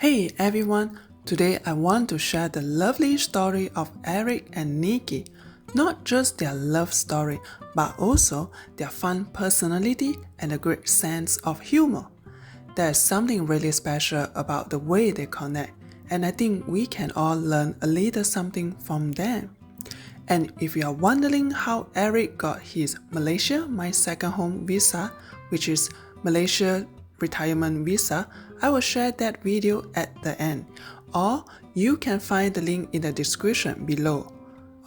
Hey everyone, today I want to share the lovely story of Eric and Nikki. Not just their love story, but also their fun personality and a great sense of humor. There's something really special about the way they connect, and I think we can all learn a little something from them. And if you are wondering how Eric got his Malaysia My Second Home visa, which is Malaysia Retirement Visa, I will share that video at the end, or you can find the link in the description below.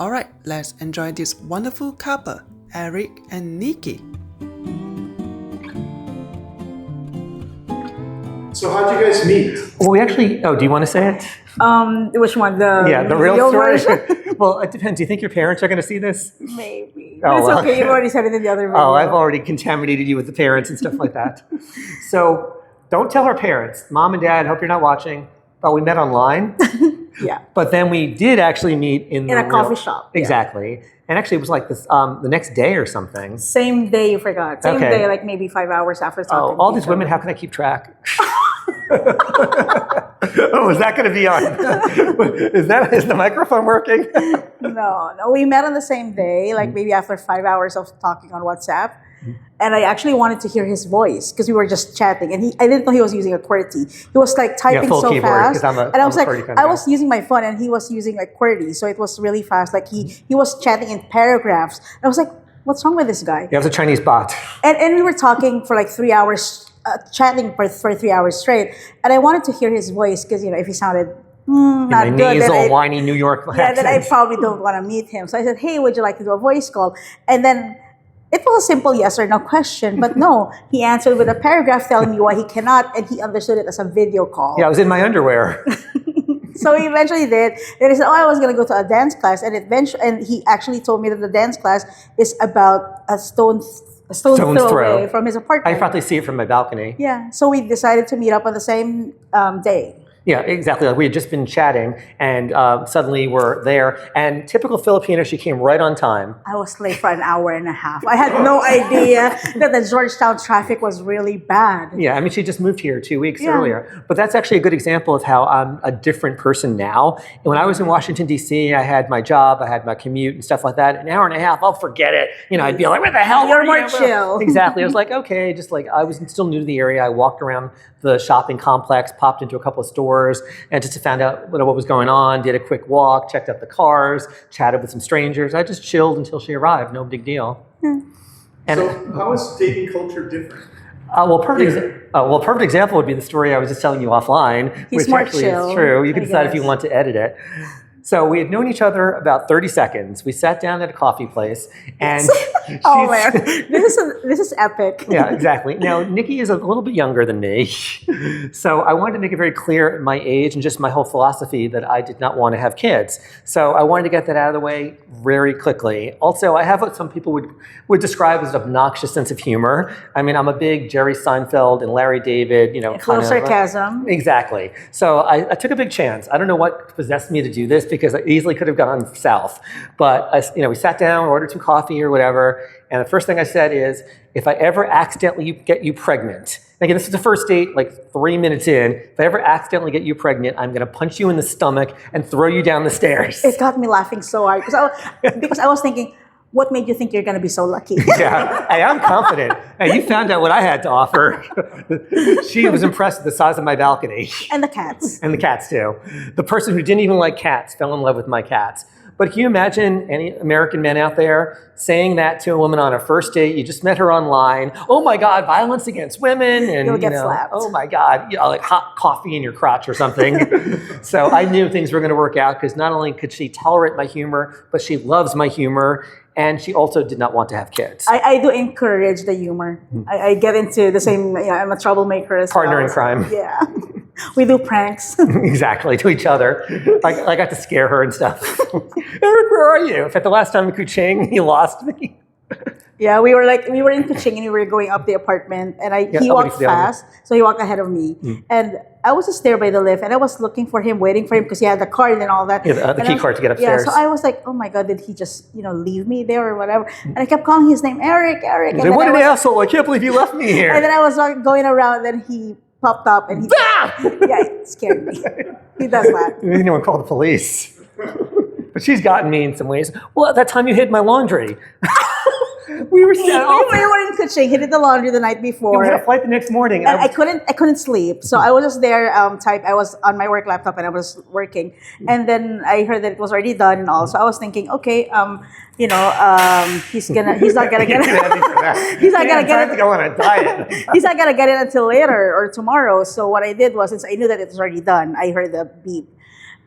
Alright, let's enjoy this wonderful couple, Eric and Nikki. So how'd you guys meet? Well, we actually, do you want to say it? Which one? The real story. version? Well, it depends. Do you think your parents are going to see this? Maybe. Oh, It's well. okay. You've already said it in the other video. Oh, I've already contaminated you with the parents and stuff like that. So don't tell our parents. Mom and Dad, hope you're not watching, but we met online. Yeah. But then we did actually meet in a coffee shop. Yeah. Exactly. And actually it was like this, the next day or something. Same day, you forgot. Same Okay. day, like maybe 5 hours after talking. All to these each women, other. how can I keep track? Oh, is that going to be on? Is the microphone working? No, we met on the same day, like maybe after 5 hours of talking on WhatsApp. And I actually wanted to hear his voice because we were just chatting, and I didn't know he was using a QWERTY. He was like typing full so keyboard, fast, 'cause and I was I'm a like, QWERTY kind of I guy. was using my phone, and he was using like QWERTY, so it was really fast. Like he was chatting in paragraphs. And I was like, what's wrong with this guy? Yeah, it was a Chinese bot. And we were talking for like 3 hours, chatting for 3 hours straight, and I wanted to hear his voice because if he sounded not In good, the nasal, whiny New York then I accent. probably don't want to meet him. So I said, hey, would you like to do a voice call? And then it was a simple yes or no question, but no, he answered with a paragraph telling me why he cannot, and he understood it as a video call. Yeah, I was in my underwear. So he eventually did. Then he said, I was going to go to a dance class, and he actually told me that the dance class is about a stone's throw away from his apartment. I probably see it from my balcony. Yeah, so we decided to meet up on the same day. Yeah, exactly. Like we had just been chatting, and suddenly we're there. And typical Filipino, she came right on time. I was late for an hour and a half. I had no idea that the Georgetown traffic was really bad. Yeah, I mean, she just moved here 2 weeks earlier. But that's actually a good example of how I'm a different person now. And when I was in Washington, D.C., I had my job, I had my commute and stuff like that. An hour and a half, I'll forget it. I'd be like, where the hell You're were more you? chill. Exactly. I was like, okay, just like I was still new to the area. I walked around the shopping complex, popped into a couple of stores, and just to find out what was going on, did a quick walk, checked out the cars, chatted with some strangers. I just chilled until she arrived. No big deal. And So how is dating culture different? Perfect example would be the story I was just telling you offline, He's which more actually chill, is true. You can I decide if you guess. want to edit it. So we had known each other about 30 seconds. We sat down at a coffee place, and Oh man, this is epic. yeah, exactly. Now, Nikki is a little bit younger than me, so I wanted to make it very clear my age and just my whole philosophy that I did not want to have kids. So I wanted to get that out of the way very quickly. Also, I have what some people would describe as an obnoxious sense of humor. I mean, I'm a big Jerry Seinfeld and Larry David, Full of sarcasm. Exactly. So I took a big chance. I don't know what possessed me to do this because I easily could have gone south. But we sat down, ordered some coffee or whatever, and the first thing I said is, if I ever accidentally get you pregnant, again, this is the first date, like 3 minutes in, if I ever accidentally get you pregnant, I'm going to punch you in the stomach and throw you down the stairs. It got me laughing so hard because I was thinking, what made you think you're going to be so lucky? Yeah, hey, I'm confident. Hey, you found out what I had to offer. She was impressed with the size of my balcony. And the cats. And the cats too. The person who didn't even like cats fell in love with my cats. But can you imagine any American men out there saying that to a woman on a first date? You just met her online. Oh my God, violence against women. And You'll get slapped. Oh my God, like hot coffee in your crotch or something. So I knew things were going to work out because not only could she tolerate my humor, but she loves my humor. And she also did not want to have kids. I do encourage the humor. I get into the same, I'm a troublemaker as Partner well. in crime. Yeah. We do pranks. Exactly, to each other. I got to scare her and stuff. Eric, where are you? In fact, the last time in 𝐿, he lost me. Yeah, we were in 𝐿 and we were going up the apartment, and he walked fast, so he walked ahead of me. And I was just there by the lift, and I was looking for him, waiting for him, because he had the card and all that. Yeah, the key card to get upstairs. Yeah, so I was like, oh my God, did he just, leave me there or whatever? And I kept calling his name, Eric. He's like, what an asshole, I can't believe you left me here. And then I was going around, and he popped up and yeah, it scared me. He does that. Anyone call the police? But she's gotten me in some ways. Well, at that time you hid my laundry. We were in Kuching. He did the laundry the night before. We had a flight the next morning. And I couldn't sleep. So I was just there I was on my work laptop and I was working. And then I heard that it was already done and all. So I was thinking, okay, he's not gonna get it. He's not gonna get it. To go on a diet. He's not gonna get it until later or tomorrow. So what I did was, since I knew that it was already done, I heard the beep.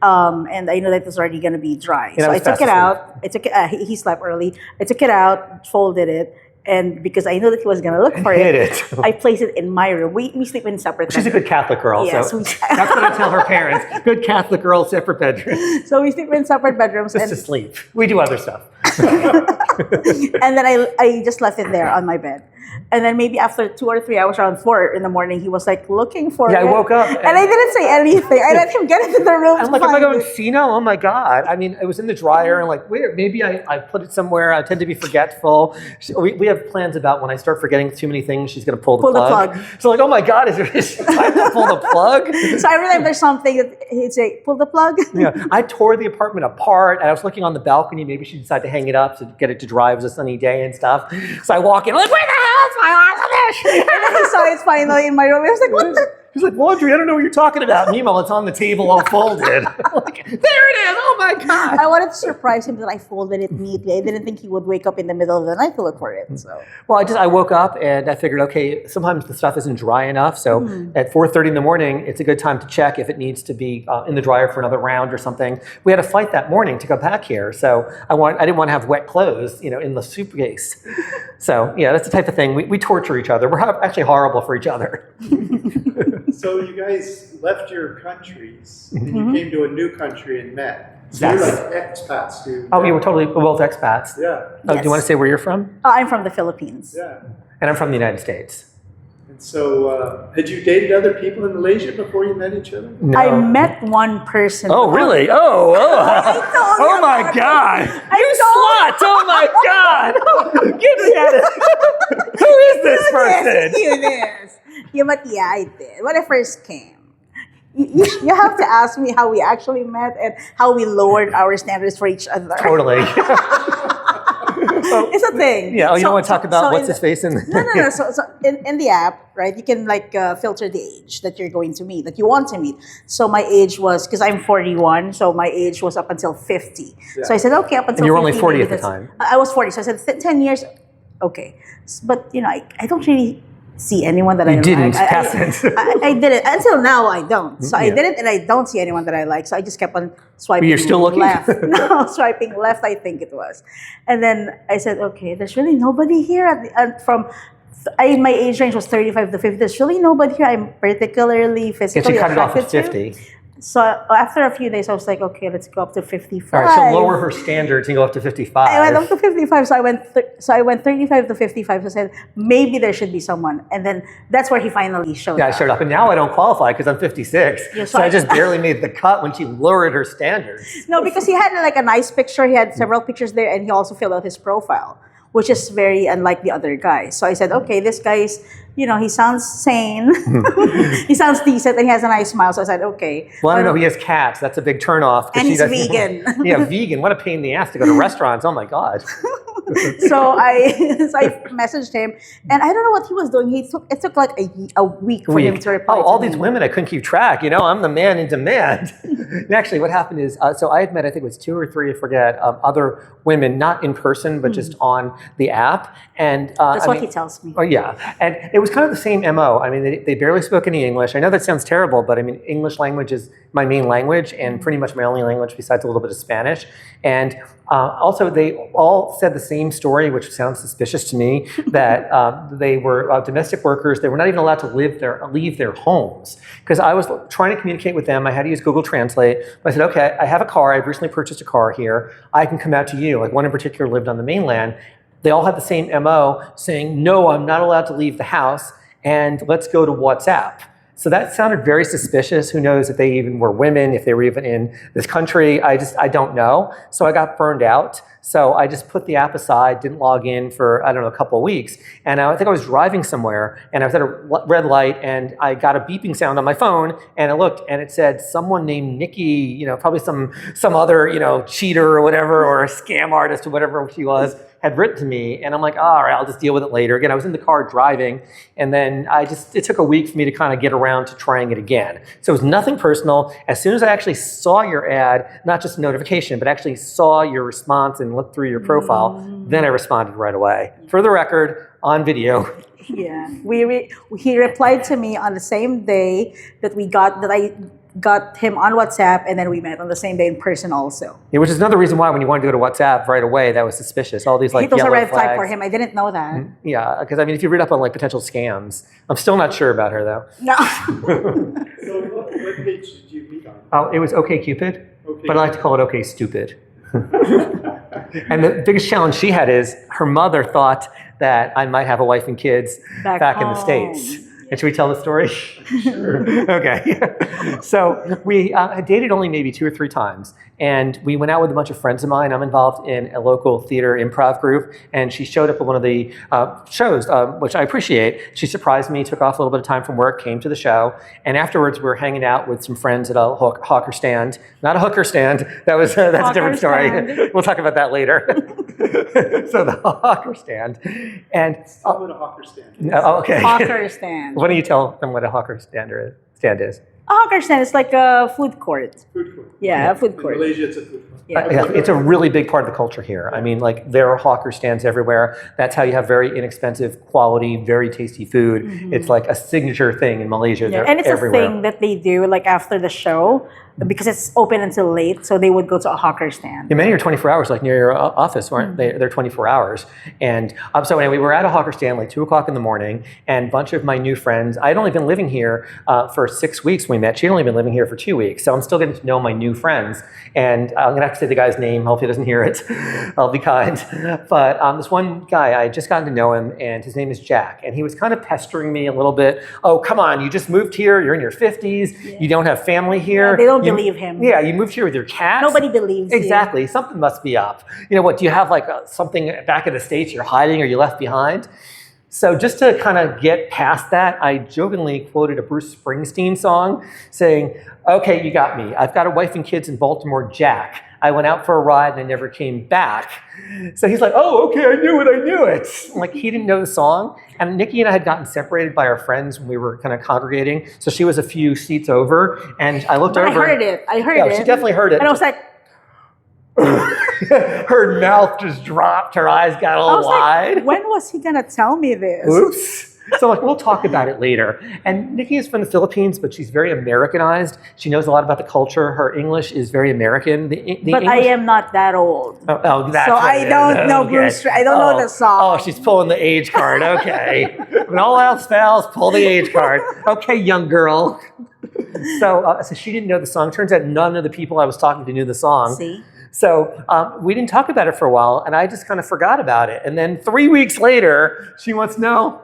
And I knew that it was already going to be dry. So I took it out. He slept early. I took it out, folded it, and because I knew that he was going to look for it, I placed it in my room. We sleep in separate bedrooms. She's a good Catholic girl, yes, so that's what I tell her parents. Good Catholic girl, separate bedrooms. So we sleep in separate bedrooms. Just to sleep. We do other stuff. And then I just left it there on my bed. And then maybe after 2 or 3 hours, around 4 in the morning, he was like looking for it. Yeah, I woke up. And I didn't say anything. I let him get into the room. I'm like, am I going senile? Oh my God. I mean, it was in the dryer and like, wait, maybe I put it somewhere. I tend to be forgetful. We have plans about when I start forgetting too many things, she's going to pull the plug. So like, oh my God, is there time to pull the plug? So every time there's something that he'd say, pull the plug. Yeah, I tore the apartment apart and I was looking on the balcony. Maybe she decided to hang it up to get it to dry. It was a sunny day and stuff. So I walk in, like, where the hell is my laundry? And then I saw it finally in my room. I was like, what the? He's like, laundry, I don't know what you're talking about. Meanwhile, it's on the table all folded. Like, there it is, oh my God. I wanted to surprise him that I folded it neatly. I didn't think he would wake up in the middle of the night to look for it. So. Well, I woke up and I figured, okay, sometimes the stuff isn't dry enough. So at 4:30 in the morning, it's a good time to check if it needs to be in the dryer for another round or something. We had a flight that morning to go back here. So I didn't want to have wet clothes, in the suitcase. So yeah, that's the type of thing. We torture each other. We're actually horrible for each other. So you guys left your countries and you came to a new country and met. So Yes. you're like expats, dude. Oh, you were totally both expats. Yeah. Oh, do you want to say where you're from? I'm from the Philippines. Yeah. And I'm from the United States. And so, had you dated other people in Malaysia before you met each other? No. I met one person. Oh, really? Oh my God. You slut! Oh my God! Get me at it! Who is this person? Yun is. Yeah, but yeah, I did. When I first came. You have to ask me how we actually met and how we lowered our standards for each other. Totally. It's a thing. Yeah, you don't want to talk about what's his face in No. So in the app, right, you can filter the age that you're going to meet, that you want to meet. So my age was, because I'm 41, so my age was up until 50. Yeah. So I said, okay, up until 50. And you were only 40 at the time. I was 40, so I said 10 years, okay. But, I don't really see anyone that I like. Didn't, I didn't. Until now, I don't. So I didn't, and I don't see anyone that I like. So I just kept on swiping. But you're still looking? Left. No, swiping left, I think it was. And then I said, okay, there's really nobody here. My age range was 35 to 50. There's really nobody here I'm particularly physically cut it off at attracted 50. to. So after a few days, I was like, okay, let's go up to 55. All right, so lower her standards and go up to 55. I went up to 55, so I went 35 to 55. So I said, maybe there should be someone. And then that's where he finally showed up. Yeah, I showed up. And now I don't qualify because I'm 56. Yeah, so I just barely made the cut when she lowered her standards. No, because he had like a nice picture. He had several pictures there, and he also filled out his profile, which is very unlike the other guys. So I said, okay, this guy's, he sounds sane. He sounds decent, and he has a nice smile. So I said, okay. Well, I don't know. He has cats. That's a big turnoff. And he's vegan. Yeah, vegan. What a pain in the ass to go to restaurants. Oh, my God. So I messaged him, and I don't know what he was doing. It took like a week for him to reply. All these women, I couldn't keep track. I'm the man in demand. And actually, what happened is, so I had met, I think it was 2 or 3, I forget, other women, not in person, but just on the app. And that's what he tells me. Oh, yeah. And it was kind of the same MO. I mean, they barely spoke any English. I know that sounds terrible, but I mean, English language is my main language and pretty much my only language besides a little bit of Spanish. And also, they all said the same story, which sounds suspicious to me, that they were domestic workers. They were not even allowed to leave their homes. Because I was trying to communicate with them. I had to use Google Translate. But I said, okay, I have a car. I've recently purchased a car here. I can come out to you. Like one in particular lived on the mainland. They all had the same MO saying, no, I'm not allowed to leave the house. And let's go to WhatsApp. So that sounded very suspicious. Who knows if they even were women, if they were even in this country. I don't know. So I got burned out. So I just put the app aside, didn't log in for, I don't know, a couple of weeks. And I think I was driving somewhere and I was at a red light and I got a beeping sound on my phone and I looked and it said someone named Nikki, you know, probably some other, you know, cheater or whatever, or a scam artist or whatever she was, had written to me. And I'm like, all right, I'll just deal with it later. Again, I was in the car driving and then it took a week for me to kind of get around to trying it again. So it was nothing personal. As soon as I actually saw your ad, not just a notification, but actually saw your response and looked through your profile, then I responded right away. For the record, on video. Yeah, he replied to me on the same day that I got him on WhatsApp, and then we met on the same day in person also. Yeah, which is another reason why when you wanted to go to WhatsApp right away, that was suspicious. All these like it was yellow a red flags. flag for him. I didn't know that. Yeah, because I mean, if you read up on like potential scams, I'm still not sure about her though. No. So what page did you meet on? Oh, it was OkCupid, Okay. but I like to call it OkStupid. And the biggest challenge she had is her mother thought that I might have a wife and kids back in the States. And should we tell the story? Sure. Okay. So we had dated only maybe 2 or 3 times. And we went out with a bunch of friends of mine. I'm involved in a local theater improv group. And she showed up at one of the shows, which I appreciate. She surprised me, took off a little bit of time from work, came to the show. And afterwards, we were hanging out with some friends at a hawker stand. Not a hooker stand. That's a different story. We'll talk about that later. So the hawker stand. And What a hawker stand is. oh, okay. Hawker stand. Why don't you tell them what a hawker stand is? A hawker stand is like a food court. Food court. Yeah, a food In court. Malaysia, it's a food court. Yeah. Yeah, it's a really big part of the culture here. I mean, like, there are hawker stands everywhere. That's how you have very inexpensive, quality, very tasty food. It's like a signature thing in Malaysia. Yeah, They're and it's everywhere. a thing that they do like after the show because it's open until late, so they would go to a hawker stand. Yeah, many are 24 hours, like near your office, weren't they? They're 24 hours. And so anyway, we were at a hawker stand like 2 o'clock in the morning, and a bunch of my new friends, I'd only been living here for 6 weeks when we met. She'd only been living here for 2 weeks. So I'm still getting to know my new friends. And I'm going to have to say the guy's name. Hopefully he doesn't hear it. I'll be kind. But this one guy, I had just gotten to know him, and his name is Jack. And he was kind of pestering me a little bit. Oh, come on, you just moved here. You're in your 50s. You don't have family here. Yeah, they don't believe him. Yeah, you moved here with your cat. Nobody believes you. Exactly. Something must be up. You know what, do you have like something back in the States you're hiding or you left behind? So just to kind of get past that, I jokingly quoted a Bruce Springsteen song saying, okay, you got me. I've got a wife and kids in Baltimore, Jack. I went out for a ride and I never came back. So he's like, oh, okay, I knew it. Like, he didn't know the song. And Nikki and I had gotten separated by our friends when we were kind of congregating. So she was a few seats over, and I looked over. I heard it. Yeah, she definitely heard it. And I was like, her mouth just dropped. Her eyes got all wide. Like, when was he going to tell me this? Oops. So like, we'll talk about it later. And Nikki is from the Philippines, but she's very Americanized. She knows a lot about the culture. Her English is very American. But English... I am not that old. Oh, that's so what I it don't is. know Okay. Bruce. I don't know the song. Oh, she's pulling the age card. Okay. When all else fails, pull the age card. Okay, young girl. So she didn't know the song. Turns out none of the people I was talking to knew the song. See? So we didn't talk about it for a while, and I just kind of forgot about it. And then 3 weeks later, she wants to know,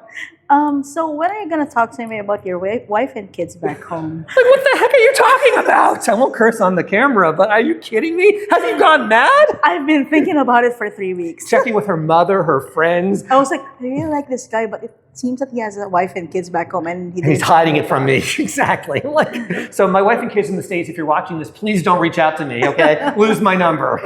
so when are you going to talk to me about your wife and kids back home? like, what the heck are you talking about? I won't curse on the camera, but are you kidding me? Have you gone mad? I've been thinking about it for 3 weeks. Checking with her mother, her friends. I was like, I really like this guy, but it seems that he has a wife and kids back home, and He's hiding it from me. Exactly. Like, so my wife and kids in the States, if you're watching this, please don't reach out to me, okay? Lose my number.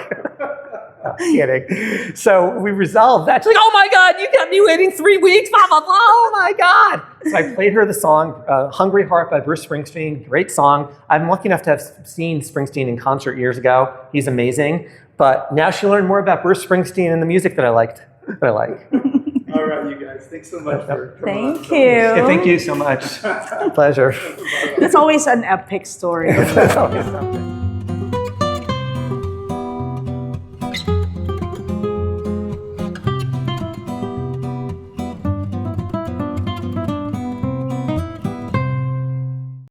I'm kidding. So we resolved that. She's like, oh my God, you got me waiting 3 weeks, blah, blah, blah. Oh my God. So I played her the song, Hungry Heart by Bruce Springsteen. Great song. I'm lucky enough to have seen Springsteen in concert years ago. He's amazing. But now she learned more about Bruce Springsteen and the music that I like. All right, you guys. Thanks so much for coming on. Thank you. Yeah, thank you so much. Pleasure. It's always an epic story. That's always something.